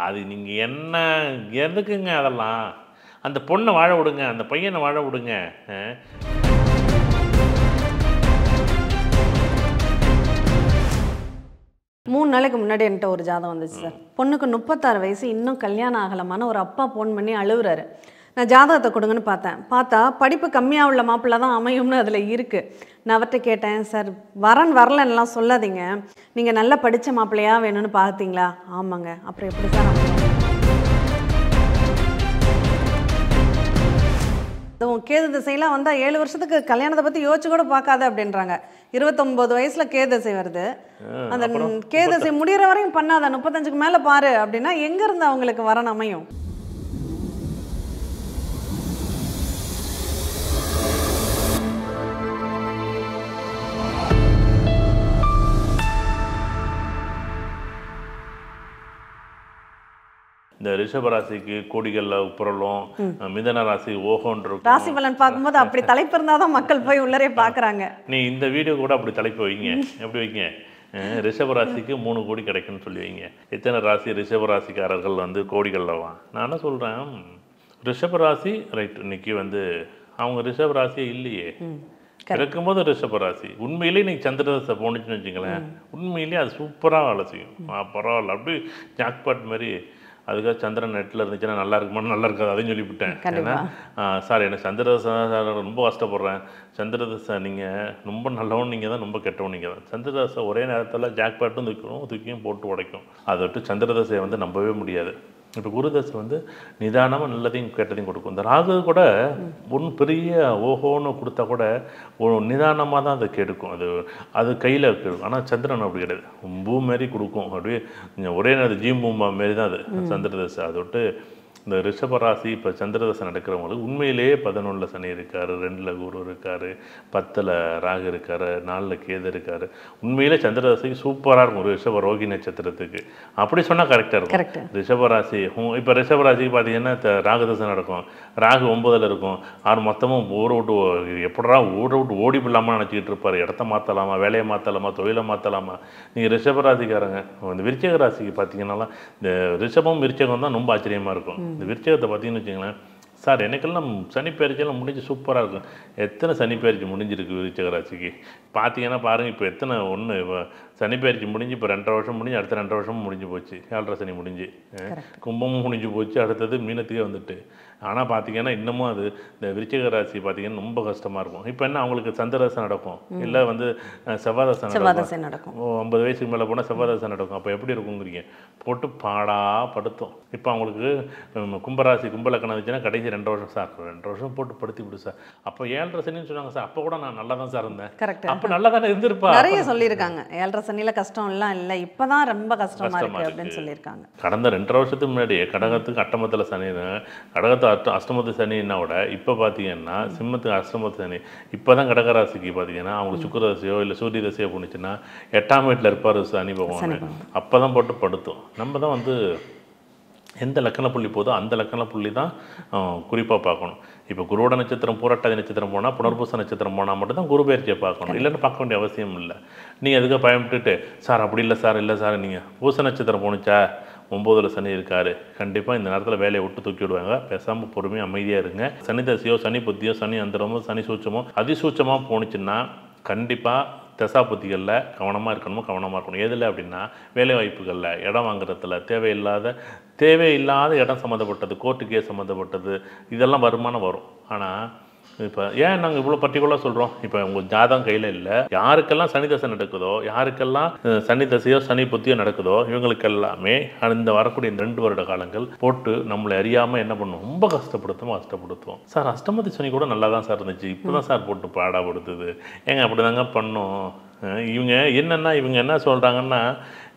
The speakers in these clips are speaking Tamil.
அது நீங்கள் என்ன எதுக்குங்க அதெல்லாம்? அந்த பொண்ணை வாழ விடுங்க, அந்த பையனை வாழ விடுங்க. 3 நாளைக்கு முன்னாடி என்கிட்ட ஒரு ஜாதகம் வந்துச்சு சார். பொண்ணுக்கு 36 வயசு, இன்னும் கல்யாணம் ஆகலமான ஒரு அப்பா ஃபோன் பண்ணி அழுகுறாரு. நான் ஜாதகத்தை கொடுங்கன்னு பார்த்தா படிப்பு கம்மியாக உள்ள மாப்பிள்ளை தான் அமையும்னு அதில் இருக்குது. நான் அவர்கிட்ட கேட்டேன், சார் வரன் வரலன்னெலாம் சொல்லாதீங்க, நீங்கள் நல்லா படித்த மாப்பிள்ளையாக வேணும்னு பார்த்தீங்களா? ஆமாங்க. அப்புறம் எப்படி சார் அமையும்? அதுவும் கேது திசையெல்லாம் வந்தால் 7 வருஷத்துக்கு கல்யாணத்தை பற்றி யோசிச்சு கூட பார்க்காத அப்படின்றாங்க. 29 வயசில் கேது திசை வருது. அந்த கேது திசை முடிகிற வரையும் பண்ணாத, 35க்கு மேலே பாரு அப்படின்னா எங்கேருந்து அவங்களுக்கு வரன் அமையும்? இந்த ரிஷபராசிக்கு கோடிகளில் புரளும், மிதன ராசி ஓஹோன்ற ராசி பலன் பார்க்கும்போது அப்படி தலைப்பு இருந்தால் தான் மக்கள் போய் உள்ளரே பார்க்குறாங்க. நீ இந்த வீடியோ கூட அப்படி தலைப்பு வைங்க. எப்படி வைங்க? ரிஷபராசிக்கு 3 கோடி கிடைக்குன்னு சொல்லி வைங்க. எத்தனை ராசி ரிஷபராசிக்காரர்கள் வந்து கோடிகளில் வா? நான் என்ன சொல்கிறேன், ரிஷபராசி ரைட், இன்னைக்கு வந்து அவங்க ரிஷபராசியே இல்லையே, இருக்கும்போது ரிஷபராசி உண்மையிலே இன்னைக்கு சந்திரதசை போணுச்சுன்னு வச்சுங்களேன், உண்மையிலேயே அது சூப்பராக வேலை செய்யும். பரவாயில்ல, அப்படி ஜாக்பாட் மாதிரி. அதுக்காக சந்திரன் நெட்டில் இருந்துச்சுன்னா நல்லா இருக்குமா, நல்லா இருக்காது, அதையும் சொல்லிவிட்டேன். ஏன்னா சார் எனக்கு சந்திரதசை ரொம்ப கஷ்டப்படுறேன். சந்திரதசை நீங்கள் ரொம்ப நல்லவன் நீங்கள் தான், ரொம்ப கெட்டவன் நீங்கள் தான். சந்திரதசை ஒரே நேரத்தில் ஜாக்பாட்டும் தூக்கியும் போட்டு உடைக்கும். அதை விட்டு சந்திரதசையை வந்து நம்பவே முடியாது. இப்போ குருதசை வந்து நிதானமாக நல்லதையும் கெட்டதையும் கொடுக்கும். இந்த ராகு கூட ஒன்று பெரிய ஓஹோன்னு கொடுத்தா கூட நிதானமாக தான் அதை கெடுக்கும். அது கையில் கெடுக்கும். ஆனால் சந்திரன் அப்படி கிடையாது, பூமி மாரி கொடுக்கும். அப்படியே ஒரே நேரம் ஜீம் பூமா மாரி தான் அது சந்திரதசை. அதை விட்டு இந்த ரிஷபராசி இப்போ சந்திரதசை நடக்கிறவங்களுக்கு உண்மையிலேயே 11ல் சனி இருக்கார், 2ல் குரு இருக்கார், 10ல் ராகு இருக்கார், 4ல் கேது இருக்கார். உண்மையிலே சந்திரதசைக்கு சூப்பராக இருக்கும் ரிஷப ரோகி நட்சத்திரத்துக்கு. அப்படி சொன்னால் கரெக்டாக இருக்கும். ரிஷபராசி இப்போ ரிஷபராசிக்கு பார்த்தீங்கன்னா ராகுதசை நடக்கும், ராகு 9ல் இருக்கும். அவர் மொத்தமும் ஊரை விட்டு எப்படா ஊரை விட்டு ஓடி போடலாமா நினச்சிக்கிட்டு இருப்பார். இடத்த மாற்றலாமா, வேலையை மாற்றலாமா, தொழிலை மாற்றலாமா. நீங்கள் ரிஷபராசிக்காரங்க இந்த விருச்சிக ராசிக்கு பார்த்தீங்கன்னாலாம் இந்த ரிஷபம் விருச்சகம் தான் ரொம்ப ஆச்சரியமாக இருக்கும். இந்த விருச்சகத்தை பார்த்தீங்கன்னு வச்சுங்களேன், சார் எனக்கெல்லாம் சனி பயிற்சியெல்லாம் முடிஞ்சு சூப்பராக இருக்கும். எத்தனை சனி பயிற்சி முடிஞ்சிருக்கு விருச்சிக ராசிக்கு பார்த்தீங்கன்னா பாருங்கள். இப்போ எத்தனை ஒன்று சனி பயிற்சி முடிஞ்சு இப்போ 2.5 வருஷம் முடிஞ்சு, அடுத்த 2.5 வருஷமும் முடிஞ்சு போச்சு. 7.5 சனி முடிஞ்சு, கும்பமும் முடிஞ்சு போச்சு, அடுத்தது மீனத்துக்கே வந்துட்டு. ஆனால் பார்த்தீங்கன்னா இன்னமும் அது இந்த விருச்சிக ராசி பார்த்தீங்கன்னா ரொம்ப கஷ்டமாக இருக்கும். இப்போ என்ன அவங்களுக்கு சந்திரதசை நடக்கும், இல்லை வந்து செவ்வாதசை நடக்கும். 50 வயசுக்கு மேலே போனால் செவ்வாதசை நடக்கும். அப்போ எப்படி இருக்குங்கிறீங்க, போட்டு படுத்தும். இப்போ அவங்களுக்கு கும்பராசி கும்பலக்கணம் இருந்துச்சுன்னா கடைசி 2 வருஷம் சார், 2 வருஷம் போட்டு படுத்தி விடு சார். அப்போ 7.5 சனின்னு சொன்னாங்க சார். அப்போ கூட நான் நல்லா தான் சார் இருந்தேன். அப்போ நல்லா தானே இருந்திருப்பா. நிறைய சொல்லியிருக்காங்க 7.5 சனியில கஷ்டம் எல்லாம் இல்லை, இப்போதான் ரொம்ப கஷ்டமா இருக்கு அப்படின்னு சொல்லியிருக்காங்க. கடந்த 2.5 வருஷத்துக்கு முன்னாடி கடகத்துக்கு அட்டமத்தில் சனி, கடகத்து அஷ்டமத்து சனின்னா விட இப்போ பார்த்தீங்கன்னா சிம்மத்துக்கு அஷ்டமத்து சனி. இப்போ தான் கடகராசிக்கு பார்த்தீங்கன்னா அவங்க சுக்கிரதசையோ இல்லை சூரிய தசையோ போணுச்சுன்னா 8ஆம் வீட்டில் இருப்பார் சனி பகவான். அப்போ தான் போட்டு படுத்தும். நம்ம தான் வந்து எந்த லக்கண புள்ளி போதோ அந்த லக்கண புள்ளி தான் குறிப்பாக பார்க்கணும். இப்போ குருவோட நட்சத்திரம் பூரட்டாதி நட்சத்திரம் போனால், புனர்பூச நட்சத்திரம் போனால் மட்டும்தான் குரு பயிற்சியை பார்க்கணும், இல்லைன்னு பார்க்க வேண்டிய அவசியம் இல்லை. நீங்கள் அதுக்கு பயன்பட்டுட்டு சார் அப்படி இல்லை சார், இல்லை சார் நீங்கள் பூச நட்சத்திரம் போணுச்சா 9ல் சனி இருக்காரு, கண்டிப்பாக இந்த நேரத்தில் வேலையை விட்டு தூக்கி விடுவாங்க. பேசாமல் பொறுமையாக அமைதியாக இருங்க. சனி தசையோ சனி புத்தியோ சனி அந்தரமோ சனி சூட்சமோ அதிசூட்சமாக போணுச்சுன்னா கண்டிப்பாக தசாபுத்திகளில் கவனமாக இருக்கணும். எதில் அப்படின்னா வேலை வாய்ப்புகளில், இடம் வாங்குறதுல, தேவையில்லாத இடம் சம்மந்தப்பட்டது, கோர்ட்டு கேஸ் சம்மந்தப்பட்டது, இதெல்லாம் வருமானம் வரும். ஆனால் இப்போ ஏன் நாங்கள் இவ்வளோ பர்டிகுலராக சொல்கிறோம், இப்போ உங்கள் ஜாதகம் கையில் இல்லை, யாருக்கெல்லாம் சனி தசை நடக்குதோ, யாருக்கெல்லாம் சனி தசையோ சனி புத்தியோ நடக்குதோ, இவங்களுக்கு எல்லாமே அந்த வரக்கூடிய 2 வருட காலங்கள் போட்டு நம்மளை அறியாமல் என்ன பண்ணுவோம், ரொம்ப கஷ்டப்படுத்துவோம். சார் அஷ்டமதி சனி கூட நல்லா தான் சார் இருந்துச்சு, இப்போ தான் சார் போட்டு பாடாப்படுத்துது. ஏங்க அப்படி தாங்க பண்ணோம். இவங்க என்ன சொல்கிறாங்கன்னா,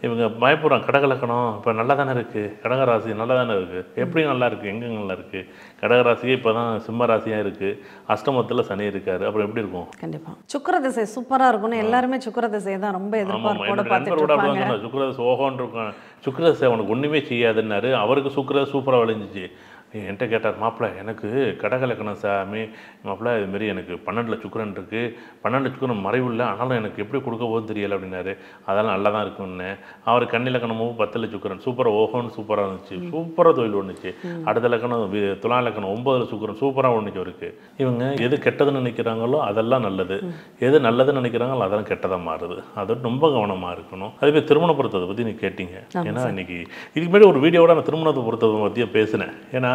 இவங்க பயப்படுறாங்க. கடகலக்கணம் இப்போ நல்லா தானே இருக்குது, கடகராசி நல்லா தானே இருக்குது, எப்படி நல்லா இருக்குது, எங்கே நல்லா இருக்குது, கடகராசியே இப்போ தான் சிம்ம ராசியாக இருக்குது, அஷ்டமத்தில் சனி இருக்காரு, அப்புறம் எப்படி இருக்கும்? கண்டிப்பாக சுக்கிரதசை சூப்பராக இருக்கும்னு எல்லாருமே சுக்கிரதசையை தான் ரொம்ப எதிர்பார்ப்போட பார்த்துட்டு சுக்கிரதசை ஓஹோன்னு இருக்கும். சுக்கிரதசை அவனுக்கு ஒன்றுமே செய்யாதுன்னாரு, அவருக்கு சுக்கிரதசை சூப்பராக விளைஞ்சிச்சு. என்கிட்ட கேட்டார், மாப்பிள்ளை எனக்கு கடகலக்கணம் சாமி மாப்பிள்ளை இதுமாரி எனக்கு 12ல் சுக்கிரன் இருக்குது, 12 சுக்கிரன் மறைவு இல்லை, ஆனாலும் எனக்கு எப்படி கொடுக்க போகுதுன்னு தெரியலை அப்படின்னாரு. அதெல்லாம் நல்லா தான் இருக்குன்னு. அவர் கன்னிலக்கணமும் 10ல் சுக்கிரன் சூப்பராக ஓஹோன்னு சூப்பராக இருந்துச்சு, சூப்பராக தொழில் ஒன்றுச்சு. அடுத்த லக்கணம் துலா லக்கணம் 9ல் சுக்கிரன் சூப்பராக ஒன்றுச்சு அவருக்கு. இவங்க எது கெட்டதுன்னு நினைக்கிறாங்களோ அதெல்லாம் நல்லது, எது நல்லதுன்னு நினைக்கிறாங்களோ அதெல்லாம் கெட்டதாக மாறுது. அதோட ரொம்ப கவனமாக இருக்கணும். அதுவே திருமண பொருத்தத்தை பற்றி நீ கேட்டீங்க. ஏன்னா இன்னைக்கு இதுக்கு முன்னாடி ஒரு வீடியோட நான் திருமணத்தை பொருத்தத்தை பற்றியே பேசினேன். ஏன்னா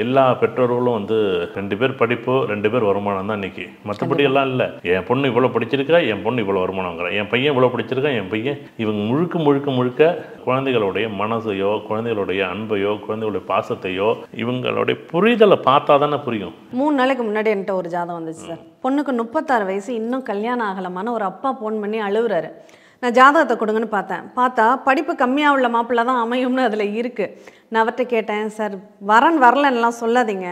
எல்லா பெற்றோர்களும் வந்து 2 பேர் படிப்பு 2 பேர் வருமானம் தான் இன்னைக்கு, மற்றபடி எல்லாம் இல்லை. என் பொண்ணு இவ்வளோ படிச்சிருக்கா, என் பொண்ணு இவ்வளோ வருமானங்கிறேன், என் பையன் இவ்வளோ படிச்சிருக்கா, என் பையன் இவங்க முழுக்க குழந்தைகளுடைய மனசையோ, குழந்தைகளுடைய அன்பையோ, குழந்தைகளுடைய பாசத்தையோ, இவங்களுடைய புரிதலை பார்த்தா தானே புரியும். 3 நாளைக்கு முன்னாடி என்கிட்ட ஒரு ஜாதகம் வந்துச்சு சார். பொண்ணுக்கு 36 வயசு, இன்னும் கல்யாணம் ஆகலமான ஒரு அப்பா ஃபோன் பண்ணி அழுகுறாரு. நான் ஜாதகத்தை கொடுங்கன்னு பார்த்தா படிப்பு கம்மியாக உள்ள மாப்பிள்ளை தான் அமையும்னு அதில் இருக்குது. நான் அவர்கிட்ட கேட்டேன், சார் வரன் வரலன்னெலாம் சொல்லாதீங்க,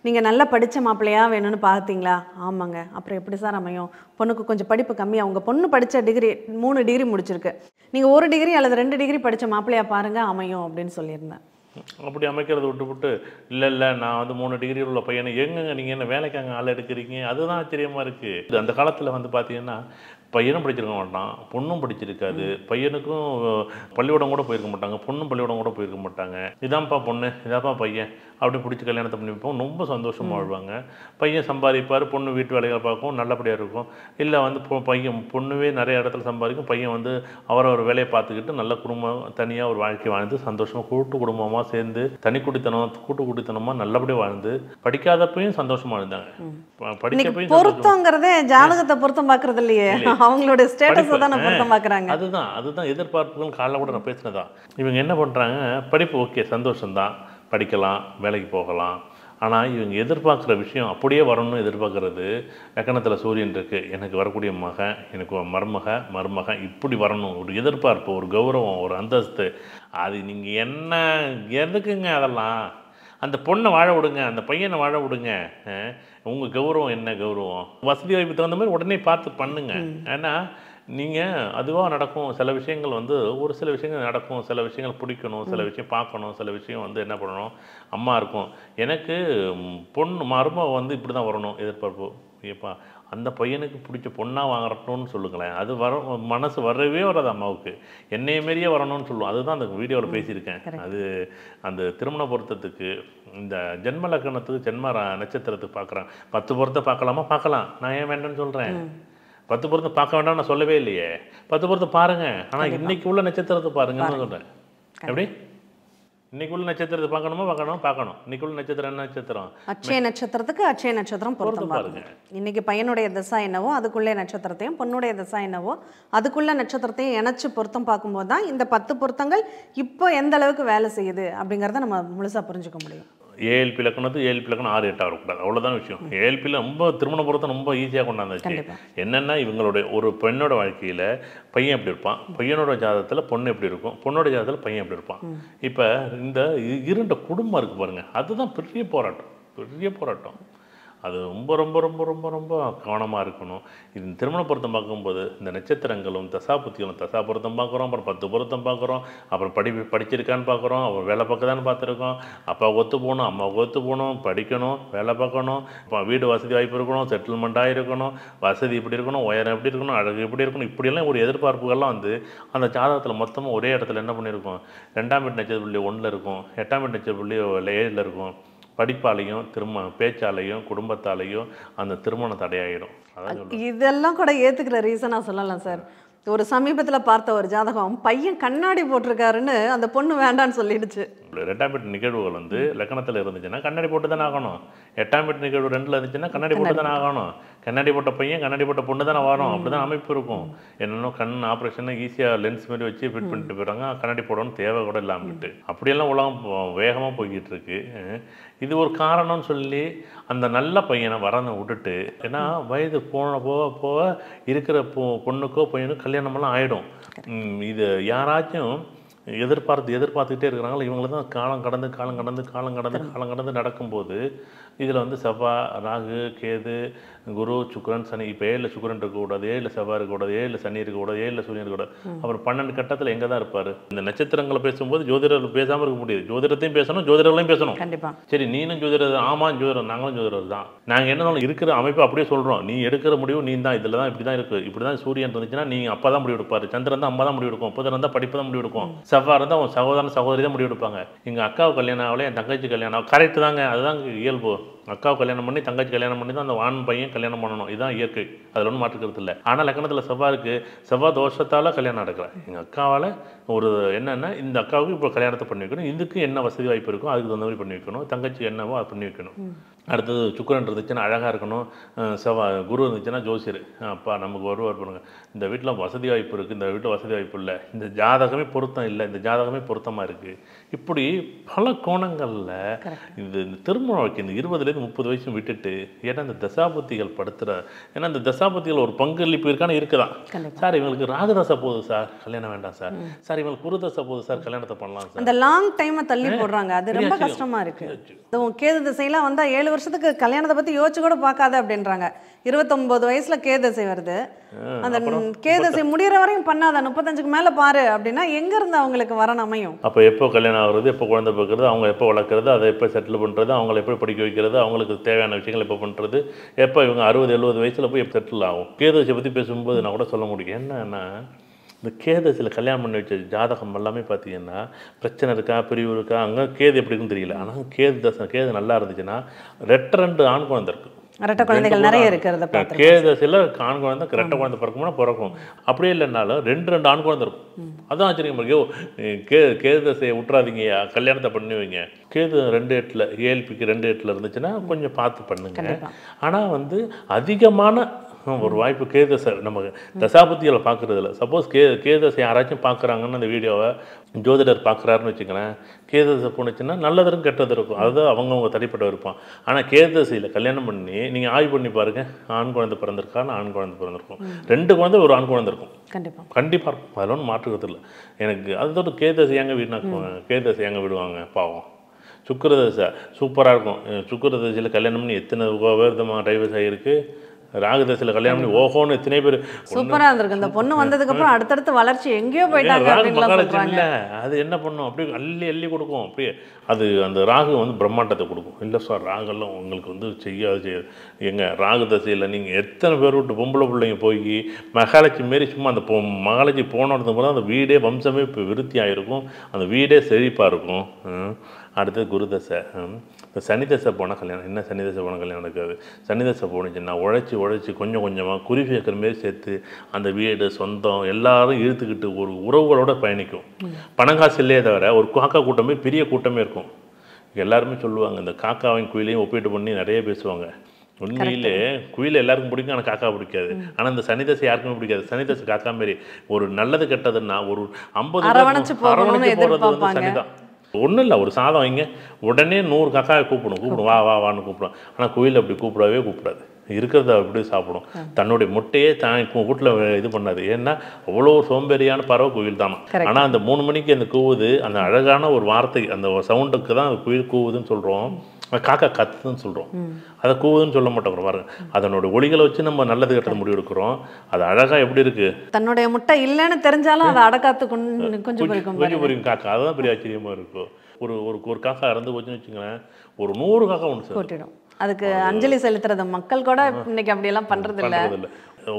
நீங்கள் நல்லா படித்த மாப்பிள்ளையா வேணும்னு பார்த்தீங்களா? ஆமாங்க. அப்புறம் எப்படி சார் அமையும்? பொண்ணுக்கு கொஞ்சம் படிப்பு கம்மியாக, உங்கள் பொண்ணு படித்த டிகிரி 3 டிகிரி முடிச்சிருக்கு, நீங்கள் 1 டிகிரி அல்லது 2 டிகிரி படித்த மாப்பிள்ளையா பாருங்கள் அமையும் அப்படின்னு சொல்லியிருந்தேன். அப்படி அமைக்கிறத விட்டுவிட்டு இல்லை நான் வந்து 3 டிகிரி உள்ள பையனை எங்கங்க நீங்கள் என்ன வேலைக்காங்க ஆள் எடுக்கிறீங்க? அதுதான் ஆச்சரியமாக இருக்குது. அந்த காலத்தில் வந்து பார்த்தீங்கன்னா பையனும் படிச்சிருக்க மாட்டான், பொண்ணும் படிச்சிருக்காது, பையனுக்கும் பள்ளிக்கூடம் கூட போயிருக்க மாட்டாங்க, பொண்ணும் பள்ளிக்கூடம் கூட போயிருக்க மாட்டாங்க. இதான்ப்பா பொண்ணு, இதாப்பா பையன் அப்படி பிடிச்சி கல்யாணத்தை பண்ணி வைப்போம். ரொம்ப சந்தோஷமாக வாழ்வாங்க. பையன் சம்பாதிப்பார், பொண்ணு வீட்டு வேலைகளை பார்க்கும், நல்லபடியாக இருக்கும். இல்லை வந்து பொண்ணுவே நிறைய இடத்துல சம்பாதிக்கும், பையன் வந்து அவரவர் வேலையை பார்த்துக்கிட்டு நல்ல குடும்பம் தனியாக ஒரு வாழ்க்கை வாழ்ந்து சந்தோஷமாக கூட்டு குடும்பமாக சேர்ந்து கூட்டு குடித்தனமாக நல்லபடியாக வாழ்ந்து படிக்காதப்பையும் சந்தோஷமாக இருந்தாங்க. படிக்கப்பையும் பொருத்தங்கிறதே ஜாதகத்தை பொருத்தம் பார்க்கறது இல்லையே, அவங்களோட ஸ்டேட்டஸை தான் பொருத்தம் பார்க்குறாங்க. அதுதான் எதிர்பார்ப்புகள். காலைல கூட நான் பேசினதான். இவங்க என்ன பண்ணுறாங்க, படிப்பு ஓகே சந்தோஷம்தான், படிக்கலாம், வேலைக்கு போகலாம். ஆனால் இவங்க எதிர்பார்க்குற விஷயம் அப்படியே வரணும்னு எதிர்பார்க்குறது. லக்கணத்தில் சூரியன் இருக்குது, எனக்கு வரக்கூடிய மகன், எனக்கு மருமகன் இப்படி வரணும், ஒரு எதிர்பார்ப்பு, ஒரு கௌரவம், ஒரு அந்தஸ்து. அது நீங்கள் என்ன எதுக்குங்க அதெல்லாம்? அந்த பொண்ணை வாழ விடுங்க, அந்த பையனை வாழ விடுங்க. உங்கள் கௌரவம் என்ன கௌரவம்? வசதி வாய்ப்பு தகுந்த மாதிரி உடனே பார்த்து பண்ணுங்க. ஏன்னா நீங்கள் அதுவாக நடக்கும். சில விஷயங்கள் வந்து ஒரு சில விஷயங்கள் நடக்கும், சில விஷயங்கள் பிடிக்கணும், சில விஷயம் பார்க்கணும், சில விஷயம் வந்து என்ன பண்ணணும், அம்மா இருக்கும். எனக்கு பொண்ணு மருமக வந்து இப்படி தான் வரணும் எதிர்பார்ப்பு. ஏப்பா அந்த பையனுக்கு பிடிச்ச பொண்ணாக வாங்கறட்டும்னு சொல்லுங்களேன். அது மனசு வரவே வராது அம்மாவுக்கு. என்னைய மாரியே வரணும்னு சொல்லுவோம். அதுதான் அந்த வீடியோவில் பேசியிருக்கேன். அது அந்த திருமண பொருத்தத்துக்கு, இந்த ஜென்ம லக்கணத்துக்கு, ஜென்ம நட்சத்திரத்துக்கு பார்க்குறாங்க. 10 பொருத்தம் பார்க்கலாமா? பார்க்கலாம். நான் ஏன் வேண்டாம்னு சொல்கிறேன்? 10 பொருத்தம் பார்க்க வேண்டாம் நான் சொல்லவே இல்லையே. 10 பொருத்தம் பாருங்கள், ஆனால் இன்னைக்கு உள்ள நட்சத்திரத்தை பாருங்கன்னு சொல்கிறேன். எப்படி இன்னைக்கு உள்ள நட்சத்திரத்தை பார்க்கணும். இன்னைக்கு உள்ள நட்சத்திரம் என்ன நட்சத்திரம்? அட்சய நட்சத்திரத்துக்கு அட்சய நட்சத்திரம் பொருத்தம் பாருங்க. இன்னைக்கு பையனுடைய திசை என்னவோ அதுக்குள்ளே நட்சத்திரத்தையும், பொண்ணுடைய திசை என்னவோ அதுக்குள்ள நட்சத்திரத்தையும் இணைச்சு பொருத்தம் பார்க்கும்போது தான் இந்த 10 பொருத்தங்கள் இப்போ எந்த அளவுக்கு வேலை செய்யுது அப்படிங்கிறத நம்ம முழுசாக புரிஞ்சுக்க முடியும். ஏஎல்பி லக்கணத்து ஏஎல்பி லக்கணம் 6 8 வரக்கூடாது, அவ்வளோதான் விஷயம். ஏஎல்பியில் ரொம்ப திருமண பொருத்தம் ரொம்ப ஈஸியாக கொண்டாந்துச்சு. என்னென்னா இவங்களுடைய ஒரு பெண்ணோட வாழ்க்கையில் பையன் எப்படி இருப்பான், பையனோட ஜாதகத்தில் பொண்ணு எப்படி இருக்கும், பொண்ணோட ஜாதகத்தில் பையன் எப்படி இருப்பான். இப்போ இந்த 2 குடும்பம் இருக்குது பாருங்கள், அதுதான் பெரிய போராட்டம். அது ரொம்ப ரொம்ப ரொம்ப ரொம்ப ரொம்ப கவனமாக இருக்கணும். இது திருமண பொருத்தம் பார்க்கும்போது இந்த நட்சத்திரங்களும் தசாபுத்திகளும், தசா பொருத்தம் பார்க்குறோம், அப்புறம் 10 பொருத்தம் பார்க்குறோம், அப்புறம் படிச்சிருக்கான்னு பார்க்குறோம், அப்புறம் வேலை பார்க்கதான்னு பார்த்துருக்கோம். அப்பா ஒத்து போகணும், அம்மா ஒத்து போகணும், படிக்கணும், வேலை பார்க்கணும், இப்போ வீடு வசதி வாய்ப்பு இருக்கணும், செட்டில்மெண்ட்டாக இருக்கணும், வசதி இப்படி இருக்கணும், உயரம் எப்படி இருக்கணும், அழகு எப்படி இருக்கணும், இப்படியெல்லாம் ஒரு எதிர்பார்ப்புகள்லாம் வந்து அந்த ஜாதகத்தில் மொத்தமாக ஒரே இடத்துல என்ன பண்ணியிருக்கோம், 2ஆம் வீட்டு நட்சத்திர புள்ளி 1ல் இருக்கும், 8ஆம் வீட்டு நட்சத்திர புள்ளி 7ல் இருக்கும். படிப்பாலையும் பேச்சாலையும் குடும்பத்தாலையும் அந்த திருமணம் தடையாயிடும். இதெல்லாம் கூட ஏற்றுக்கிற ரீசனாக சொல்லலாம் சார். ஒரு சமீபத்தில் பார்த்த ஒரு ஜாதகம், பையன் கண்ணாடி போட்டிருக்காருன்னு அந்த பொண்ணு வேண்டான்னு சொல்லிடுச்சு. 2ஆம் வீட்டு நிகழ்வுகள் வந்து லக்கணத்தில் இருந்துச்சுன்னா கண்ணாடி போட்டு தானே ஆகணும். 8ஆம் வீட்டு நிகழ்வு 2ல் இருந்துச்சுன்னா கண்ணாடி போட்டு தானே ஆகணும். கண்ணாடி போட்ட பையன் கண்ணாடி போட்ட பொண்ணு தானே வரும். அப்படி தான் அமைப்பு இருக்கும். என்னென்ன கண் ஆப்ரேஷனை ஈஸியாக லென்ஸ் மாதிரி வச்சு ஃபிட் பண்ணிட்டு போயிடுறாங்க. கண்ணாடி போடணும்னு தேவை கூட இல்லாமட்டு அப்படியெல்லாம் உலகம் வேகமாக போய்கிட்டு இருக்கு. இது ஒரு காரணம்னு சொல்லி அந்த நல்ல பையனை வரனை விட்டுட்டு, ஏன்னா வயது போக இருக்கிற பொண்ணுக்கோ பையனுக்கோ கல்யாணமெல்லாம் ஆகிடும். இது யாராச்சும் எதிர்பார்த்துக்கிட்டே இருக்கிறாங்களோ இவங்களை தான் காலம் கடந்து நடக்கும்போது இதில் வந்து செவ்வாய், ராகு, கேது, குரு, சுக்கிரன், சனி. இப்போ 7 சுக்கிரன் இருக்கக்கூடாது, 7 செவ்வாய் இருக்கக்கூடாது, 7 சனி இருக்கக்கூடாது, 7 சூரியன் இருக்கக்கூடாது. அப்புறம் 12 கட்டத்தில் எங்கே தான் இருப்பார்? இந்த நட்சத்திரங்களை பேசும்போது ஜோதிடர்கள் பேசாமல் இருக்க முடியாது. ஜோதிடத்தையும் பேசணும், ஜோதிடர்களையும் பேசணும். கண்டிப்பா. சரி, நீனும் ஜோதிடர், ஆமாம் ஜோதிடர், நாங்களும் ஜோதிடர் தான். நாங்கள் என்ன இருக்கிற அமைப்பு அப்படியே சொல்கிறோம். நீ எடுக்கிற முடிவு நீ தான். இதில் தான் இப்படி தான் இருக்குது, இப்படி தான் சூரியன் இருந்துச்சுன்னா நீங்கள் அப்பா தான் முடிவு எடுப்பார், சந்திரன் தான் அம்மா தான் முடிவு எடுக்கும், புதன் தான் படிப்பு தான் முடிவு எடுக்கும், செவ்வாய் இருந்தால் உன் சகோதரன் சகோதரி தான் முடிவு எடுப்பாங்க. எங்கள் அக்காவுக்கு கல்யாணம் ஆகல, என் தங்கச்சி கல்யாணம் ஆகும். கரெக்டு தாங்க, அதுதான் இயல்பு. அக்காவை கல்யாணம் பண்ணி தங்கச்சி கல்யாணம் பண்ணி தான் அந்த ஆண் பையன் கல்யாணம் பண்ணணும். இதுதான் இயற்கை, அதில் ஒன்றும் மாற்றுக்கிறது இல்லை. ஆனால் லக்னத்தில் செவ்வாய் இருக்குது, செவ்வாய் தோஷத்தால் கல்யாணம் நடக்கல. எங்கள் அக்காவால் ஒரு என்னென்னா இந்த அக்காவுக்கு இப்போ கல்யாணத்தை பண்ணி வைக்கணும், இதுக்கு என்ன வசதி வாய்ப்பு இருக்கோ அதுக்கு தகுந்த மாதிரி பண்ணி வைக்கணும், தங்கச்சி என்னவோ அதை பண்ணி வைக்கணும். அடுத்தது சுக்கிரன் இருந்துச்சுன்னா அழகாக இருக்கணும், செவ்வாய் குரு இருந்துச்சுன்னா ஜோசியர் அப்பா நமக்கு வருவார் பண்ணுங்க, இந்த வீட்டில் வசதி வாய்ப்பு இருக்குது, இந்த வீட்டில் வசதி வாய்ப்பு இல்லை, இந்த ஜாதகமே பொருத்தம் இல்லை, இந்த ஜாதகமே பொருத்தமாக இருக்குது. இப்படி பல கோணங்களில் இந்த திருமண வாழ்க்கை இந்த 20 to 30 வயசு விட்டுட்டு, ஏன்னா இந்த தசாபுத்திகள் படுத்துகிற, ஏன்னா இந்த தசாபுத்திகள் ஒரு பங்களிப்பு இருக்கான்னு இருக்குதான். சார் இவங்களுக்கு ராகதசை போகுது சார் கல்யாணம் வேண்டாம் சார், சார் இவங்களுக்கு குருதசை போகுது சார் கல்யாணத்தை பண்ணலாம் சார். அந்த லாங் டைமை தள்ளி போடுறாங்க, அது ரொம்ப கஷ்டமாக இருக்குது. கேது திசையெல்லாம் வந்தால் 7 வருஷத்துக்கு கல்யாணத்தை பற்றி யோசிச்சு கூட பார்க்காத அப்படின்றாங்க. 29 வயசுல கேதசை வருது, அந்த கேதசை முடிகிற வரையும் பண்ணாத, 35க்கு மேலே பாரு அப்படின்னா எங்கேருந்து அவங்களுக்கு வரணும் அமையும்? அப்போ எப்போ கல்யாணம் ஆகுறது, எப்போ குழந்தை பிறக்கிறது, அவங்க எப்போ வளர்க்குறது, அதை எப்போ செட்டில் பண்ணுறது, அவங்களை எப்படி படிக்க வைக்கிறது, அவங்களுக்கு தேவையான விஷயங்கள் எப்போ பண்ணுறது, எப்போ இவங்க 60-70 வயசில் போய் எப்போ செட்டில் ஆகும். கேதசை பற்றி பேசும்போது நான் கூட சொல்ல முடியும். என்னன்னா இந்த கேதசில் கல்யாணம் பண்ணி வச்ச ஜாதகம் எல்லாமே பார்த்தீங்கன்னா பிரச்சனை இருக்கா, பிரிவு இருக்கா, அங்கே கேது எப்படி இருக்குன்னு தெரியல. ஆனால் கேது நல்லா இருந்துச்சுன்னா 2 ஆண் குழந்தை இருக்குது, ரெட்டை குழந்தைகள் நிறைய இருக்கிறத கேதசில் ஆண் குழந்தை ரெட்டை குழந்தை பிறக்கும்னா பிறக்கும். அப்படியே இல்லைனாலும் 2 ஆண் குழந்தை இருக்கும். அதான் ஆச்சரியம் ஐயோ கேதசையை விட்டுறாதீங்கய்யா, கல்யாணத்தை பண்ணி வைங்க. கேது 2-8 ஏஎல்பிக்கு 2-8 இருந்துச்சுன்னா கொஞ்சம் பார்த்து பண்ணுங்க. ஆனால் வந்து அதிகமான ஒரு வாய்ப்பு கேதசை நம்ம தசாபுத்திகளை பார்க்குறதில்ல. சப்போஸ் கேதசை யாராச்சும் பார்க்குறாங்கன்னு அந்த வீடியோவை ஜோதிடர் பார்க்குறாருன்னு வச்சுக்கலேன், கேதசை போணுச்சுன்னா நல்லது இருக்கும் கெட்டது இருக்கும், அதுதான் அவங்கவுங்க தனிப்பட்ட இருப்பான். ஆனால் கேதசையில் கல்யாணம் பண்ணி நீங்கள் ஆய்வு பண்ணி பாருங்கள், ஆண் குழந்தை பிறந்திருக்கான்னு, ஆண் குழந்தை பிறந்திருக்கும், 2 குழந்தை ஒரு ஆண் குழந்தை இருக்கும், கண்டிப்பாக இருக்கும். அதில் ஒன்றும் மாற்றுக்கிறது இல்லை. எனக்கு அதோட கேதசை எங்கே வீணாக்குவாங்க, கேதசை எங்கே விடுவாங்க பாவம். சுக்கிரதசை சூப்பராக இருக்கும். சுக்கிரதசையில் கல்யாணம் பண்ணி எத்தனை விதமாக டைவர்ஸ் ஆகிருக்கு. ராகதசையில் கல்யாணம் பண்ணி ஓஹோன்னு எத்தனை பேர் சூப்பராக இருந்திருக்கு. இந்த பொண்ணு வந்ததுக்கு அப்புறம் அடுத்தடுத்து வளர்ச்சி எங்கேயோ போயிட்டாங்க. இல்லை அது என்ன பண்ணும், அப்படியே அள்ளி கொடுக்கும். அப்படியே அது அந்த ராகு வந்து பிரம்மாண்டத்தை கொடுக்கும். இல்லை சார் ராகெல்லாம் உங்களுக்கு வந்து செய்யாது. எங்கள் ராகு தசையில் நீங்கள் எத்தனை பேர் விட்டு பொம்பளை பிள்ளைங்க போய் மகாலட்சுமி மாரி சும்மா அந்த மகாலட்சுமி போனது போது அந்த வீடே வம்சமே இப்போ விருத்தி ஆகிருக்கும், அந்த வீடே செழிப்பாக இருக்கும். அடுத்தது குருதசை. இந்த சனிதசை போனால் கல்யாணம் என்ன, சனிதசை போனால் கல்யாணம் நடக்காது. சனிதசை போணுச்சுன்னா உழைச்சி கொஞ்சம் கொஞ்சமாக குருவி வைக்கிற மாரி சேர்த்து அந்த வீடு சொந்தம் எல்லாரும் இழுத்துக்கிட்டு ஒரு உறவுகளோட பயணிக்கும். பணங்காசு இல்லையே தவிர ஒரு காக்கா கூட்டமே பெரிய கூட்டமே இருக்கும். எல்லாருமே சொல்லுவாங்க, இந்த காக்காவையும் குயிலையும் ஒப்பிட்டு பண்ணி நிறைய பேசுவாங்க. உண்மையிலே குயில் எல்லாருக்கும் பிடிக்கும், ஆனால் காக்கா பிடிக்காது. ஆனால் இந்த சனிதசை யாருக்குமே பிடிக்காது. சனிதசை காக்கா மாரி ஒரு நல்லது கெட்டதுன்னா ஒரு 50 அரவணைச்சு போகிறது வந்து சனிதான். ஒன்றும் இல்லை, ஒரு சாதம் வைங்க, உடனே 100 காக்காவை கூப்பிடும் வா வா வான்னு கூப்பிடும். ஆனால் குயில் அப்படி கூப்பிடாது, இருக்கிறத அப்படி சாப்பிடும். தன்னுடைய முட்டையே தான் வீட்டில் இது பண்ணாது. ஏன்னா அவ்வளோ சோம்பேறியான பறவை குயில் தானே. ஆனால் அந்த 3 மணிக்கு அந்த கூவுது, அந்த அழகான ஒரு வார்த்தை, அந்த சவுண்டுக்கு தான் அந்த குயில் கூவுதுன்னு சொல்கிறோம். காக்கா கத்துதுன்னு சொல்கிறோம், அதை கூவுதுன்னு சொல்ல மாட்டோம். பாருங்க, அதனுடைய ஒளிகளை வச்சு நம்ம நல்லது கெட்டது முடிவு எடுக்கிறோம். அது அழகாக எப்படி இருக்குது, தன்னுடைய முட்டை இல்லைன்னு தெரிஞ்சாலும் அதை அடக்காத்து கொஞ்சம் புரியும் காக்கா. அதுதான் பெரிய ஆச்சரியமாக இருக்கும். ஒரு காக்கா இறந்து போச்சுன்னு வச்சுங்களேன், ஒரு 100 காக்கா ஒன்று போட்டிடும். அதுக்கு அஞ்சலி செலுத்துறது மக்கள் கூட இன்னைக்கு அப்படியெல்லாம் பண்ணுறது இல்லை.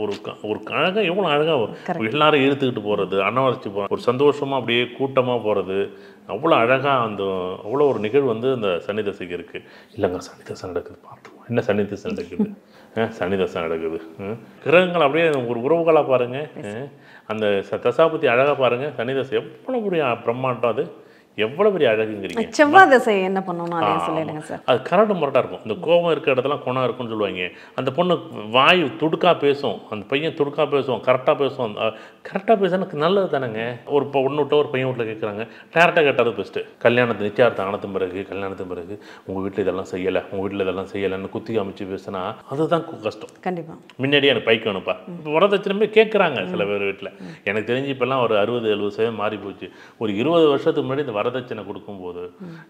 ஒரு அழகாக எவ்வளோ அழகாக எல்லாரும் இழுத்துக்கிட்டு போகிறது, அன்னவரைச்சி போகிறது, ஒரு சந்தோஷமாக அப்படியே கூட்டமாக போகிறது, அவ்வளோ அழகாக அந்த அவ்வளோ ஒரு நிகழ்வு வந்து அந்த சனிதசைக்கு இருக்குது. இல்லைங்க சனிதசை நடக்குது பார்த்துவோம், என்ன சனிதசை நடக்குது, சனிதசை நடக்குது. கிரகங்கள் அப்படியே ஒரு உறவுகளாக பாருங்கள், அந்த தசாபதி அழகாக பாருங்கள். சனிதசை எவ்வளோ பெரிய பிரம்மாண்டம், அது எவ்வளோ பெரிய அழகுங்கிறீங்க. செவ்வாய் தசை என்ன பண்ணணும் அப்படின்னு சொல்லிடுங்க சார். அது கரடு முரடாக இருக்கும். இந்த கோபம் இருக்கிற இடத்துல குணம் இருக்கும்னு சொல்லுவாங்க. அந்த பொண்ணு வாய் துடுக்கா பேசும், அந்த பையன் துடுக்கா பேசும், கரெக்டாக பேசும். கரெக்டாக பேசுனா நல்லது தானேங்க. ஒரு பொண்ணு விட்ட ஒரு பையன் வீட்டில் கேட்குறாங்க, டேரக்டாக கேட்டாலும் பெஸ்ட்டு. கல்யாணத்து நிச்சயார்த்தம் ஆனதும் பிறகு, கல்யாணத்துக்கு பிறகு உங்கள் வீட்டில் இதெல்லாம் செய்யலை, உங்கள் வீட்டில் இதெல்லாம் செய்யலைன்னு குத்தி காமிச்சு பேசுனா அதுதான் கஷ்டம். கண்டிப்பாக முன்னாடியே எனக்கு பைக் வேணும்ப்பா. இப்போ வரதட்சணை கேட்குறாங்க சில பேர் வீட்டில். எனக்கு தெரிஞ்சு இப்போல்லாம் ஒரு 60-70% மாறி போச்சு. ஒரு 20 வருஷத்துக்கு முன்னாடி இந்த வரதட்சணை கொடுக்கும்போது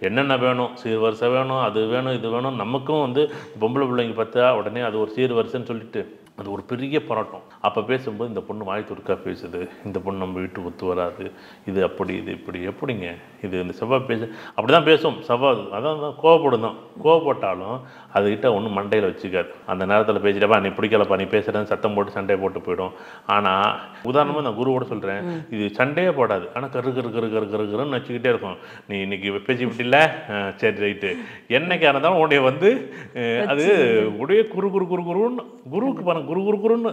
என்னென்ன வேணும், சீர்வரிசை வேணும், அது வேணும், இது வேணும். நமக்கும் வந்து பொம்பளை பிள்ளைங்க பார்த்தா உடனே அது ஒரு சீர்வரிசைன்னு சொல்லிட்டு அது ஒரு பெரிய போராட்டம். அப்போ பேசும்போது இந்த பொண்ணு வாய் துடுக்கா பேசுது, இந்த பொண்ணு நம்ம வீட்டு ஒத்து வராது, இது அப்படி, இது இப்படி. எப்படிங்க இது இந்த செவ்வாய் பேசு அப்படி தான் பேசும். செவ்வாய் அதான் கோவப்படும் தான். கோவப்பட்டாலும் அதுக்கிட்ட ஒன்றும் மண்டையில் வச்சுக்காது. அந்த நேரத்தில் பேசிட்டப்பா நீ பிடிக்கலப்பா, நீ பேசுகிறேன்னு சத்தம் போட்டு சண்டையை போட்டு போயிடும். ஆனால் உதாரணமாக நான் குருவோட சொல்கிறேன், இது சண்டையே போடாது. ஆனால் கருன்னு வச்சுக்கிட்டே இருக்கும். நீ இன்னைக்கு பேசி விட்டில்ல, சரி ரைட்டு, என்னைக்காக இருந்தாலும் உன்னைய வந்து அது உடைய குருன்னு குருவுக்கு பாருங்க, குருன்னு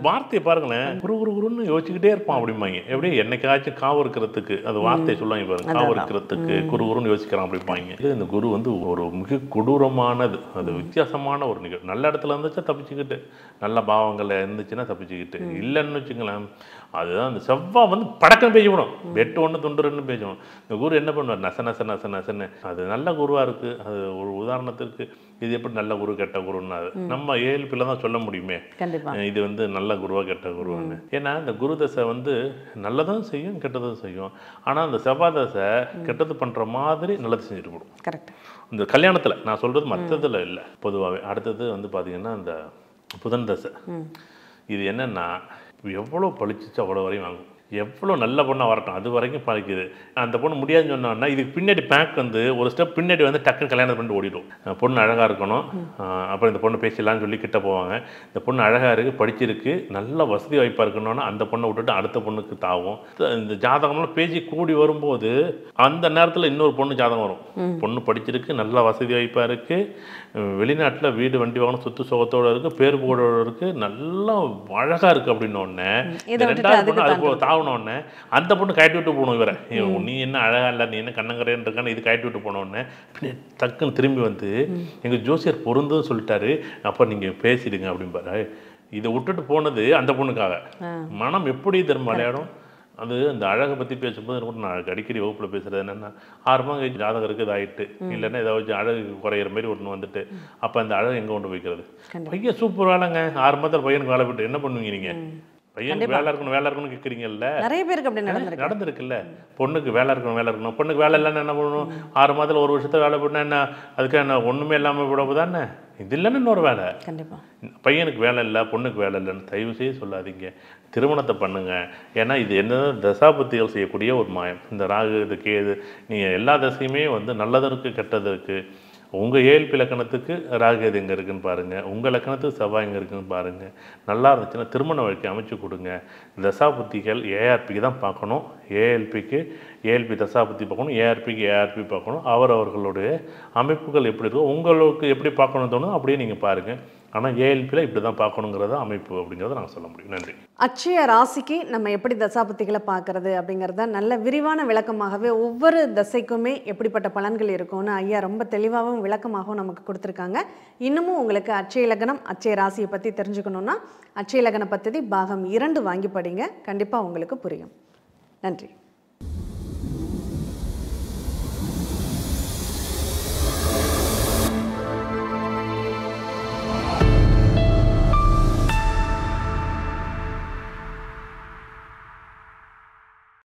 வார்த்தையை பாருங்களேன், குருன்னு யோசிச்சுக்கிட்டே இருப்பான் அப்படிம்பாங்க. எப்படி என்னைக்காச்சும் காவு இருக்கிறதுக்கு அது வார்த்தையை சொல்லுவாங்க பாருங்க, காவு இருக்கிறதுக்கு குருன்னு யோசிக்கிறான் அப்படிப்பாங்க. இந்த குரு வந்து ஒரு மிக கொடூரமானது, அது வித்தியாசமான ஒரு நிகழ்வு. நல்ல இடத்துல இருந்துச்சா தப்பிச்சுக்கிட்டு, நல்ல பாவங்கள் இருந்துச்சுன்னா தப்பிச்சுக்கிட்டு, இல்லைன்னு வச்சுங்களேன் அதுதான் அந்த செவ்வாய் வந்து படக்கம் பேசிவிடும். வெட்டு ஒன்று துண்டு ரெண்டு பேசணும். இந்த குரு என்ன பண்ணுவார், நசன்னு. அது நல்ல குருவாக இருக்குது. அது ஒரு உதாரணத்திற்கு இது எப்படி நல்ல குரு கெட்ட குருன்னு அது நம்ம ஏழ்பில் தான் சொல்ல முடியுமே. இது வந்து நல்ல குருவா கெட்ட குருவான்னு. ஏன்னா இந்த குரு தசை வந்து நல்லதும் செய்யும் கெட்டதும் செய்யும். ஆனால் அந்த செவ்வாய் தசை கெட்டது பண்ணுற மாதிரி நல்லது செஞ்சுட்டு போடும். கரெக்ட். இந்த கல்யாணத்தில் நான் சொல்கிறது மற்றதில் இல்லை, பொதுவாகவே. அடுத்தது வந்து பார்த்திங்கன்னா இந்த புதன் தசை. இது என்னென்னா எவ்வளோ பழிச்சிச்சு அவ்வளோ வரையும் வாங்கும். எவ்வளோ நல்ல பொண்ணாக வரட்டும் அது வரைக்கும் பழிக்குது. அந்த பொண்ணு முடியாதுன்னு சொன்னோன்னா இதுக்கு பின்னாடி பேக் வந்து ஒரு ஸ்டெப் பின்னாடி வந்து டக்குன்னு கல்யாணம் பண்ணிட்டு ஓடிடும். பொண்ணு அழகாக இருக்கணும், அப்புறம் இந்த பொண்ணு பேசிடலான்னு சொல்லி கிட்ட போவாங்க. இந்த பொண்ணு அழகாக இருக்குது, படிச்சிருக்கு, நல்ல வசதி வாய்ப்பாக இருக்கணும்னா அந்த பொண்ணை விட்டுட்டு அடுத்த பொண்ணுக்கு தாவும். இந்த ஜாதகம்லாம் பேசி கூடி வரும்போது அந்த நேரத்தில் இன்னொரு பொண்ணு ஜாதகம் வரும். பொண்ணு படிச்சிருக்கு, நல்ல வசதி வாய்ப்பாக இருக்குது, வெளிநாட்டில் வீடு வண்டி வாங்கணும், சொத்து சுகத்தோடு இருக்குது, பேர் புகழோடு இருக்குது, நல்லா அழகாக இருக்குது. அப்படின்னோடனே ரெண்டாவது பொண்ணு அது தாவுனோடனே அந்த பொண்ணு கயட்டி விட்டு போகணும். இவரை நீ என்ன அழகா இல்லை, நீ என்ன கண்ணங்கரைன்னு இருக்கான்னு இது கயட்டி விட்டு போனோடனே டக்குன்னு திரும்பி வந்து எங்கள் ஜோசியர் பொருந்துன்னு சொல்லிட்டாரு, அப்போ நீங்கள் பேசிடுங்க அப்படின்பாரு. இதை விட்டுட்டு போனது அந்த பொண்ணுக்காக. மனம் எப்படி திரும்ப விளையாடும். அது அந்த அழகை பற்றி பேசும்போது கூட நான் அடிக்கடி வகுப்பில் பேசுகிறது என்னென்னா, 6 மாதம் ஜாதகம் இருக்குது இதாகிட்டு, இல்லைன்னா ஏதாவது அழகு குறையிற மாதிரி ஒன்று வந்துட்டு, அப்போ அந்த அழகு எங்கே கொண்டு வைக்கிறது. பையன் சூப்பர் வேலைங்க, 6 மாதத்தில் பையனுக்கு வேலை விட்டு என்ன பண்ணுவீங்க நீங்கள்? பையனுக்கு வேலை இருக்கணும் கேட்குறீங்கல்ல. நிறைய பேருக்கு அப்படி நடந்திருக்குல்ல. பொண்ணுக்கு வேலை இருக்கணும், பொண்ணுக்கு வேலை இல்லைன்னு என்ன பண்ணணும்? 6 மாதத்தில் 1 வருஷத்தை வேலை பண்ணா என்ன, அதுக்கு என்ன ஒன்றுமே இல்லாமல் விட தானே. இது இல்லைன்னு இன்னொரு வேலை. கண்டிப்பாக பையனுக்கு வேலை இல்லை, பொண்ணுக்கு வேலை இல்லைன்னு தயவு செய்து சொல்லாதீங்க. திருமணத்தை பண்ணுங்க. ஏன்னா இது என்னதான் தசாபத்திகள் செய்யக்கூடிய ஒரு மாயம். இந்த ராகு இது கேது, நீங்கள் எல்லா தசையுமே வந்து நல்லதற்கு கெட்டதற்கு. உங்கள் ஏழ்பி லக்கணத்துக்கு ராகு எங்கே இருக்குன்னு பாருங்கள், உங்கள் லக்கணத்துக்கு செவ்வாய் எங்கே இருக்குன்னு பாருங்கள். நல்லா இருந்துச்சுன்னா திருமண வாழ்க்கை அமைச்சு கொடுங்க. தசாபுத்திகள் ஏஆர்பிக்கு தான் பார்க்கணும், ஏஎல்பி தசாபுத்தி பார்க்கணும், ஏஆர்பி பார்க்கணும். அவர்களுடைய அமைப்புகள் எப்படி இருக்கோ உங்களுக்கு எப்படி பார்க்கணும்னு தோணும் அப்படியே நீங்கள் பாருங்கள். ஆனால் ஏஎல்பியில் இப்படி தான் பார்க்கணுங்கிறத அமைப்பு அப்படிங்கிறத நாங்கள் சொல்ல முடியும். நன்றி. அட்சய ராசிக்கு நம்ம எப்படி தசாபத்திகளை பார்க்கறது அப்படிங்கிறத நல்ல விரிவான விளக்கமாகவே ஒவ்வொரு தசைக்குமே எப்படிப்பட்ட பலன்கள் இருக்கும்னு ஐயா ரொம்ப தெளிவாகவும் விளக்கமாகவும் நமக்கு கொடுத்துருக்காங்க. இன்னமும் உங்களுக்கு அட்சய லக்னம் அட்சய ராசியை பற்றி தெரிஞ்சுக்கணுன்னா அட்சய லக்ன பத்ததி பாகம் 2 வாங்கி படிங்க, கண்டிப்பாக உங்களுக்கு புரியும். நன்றி.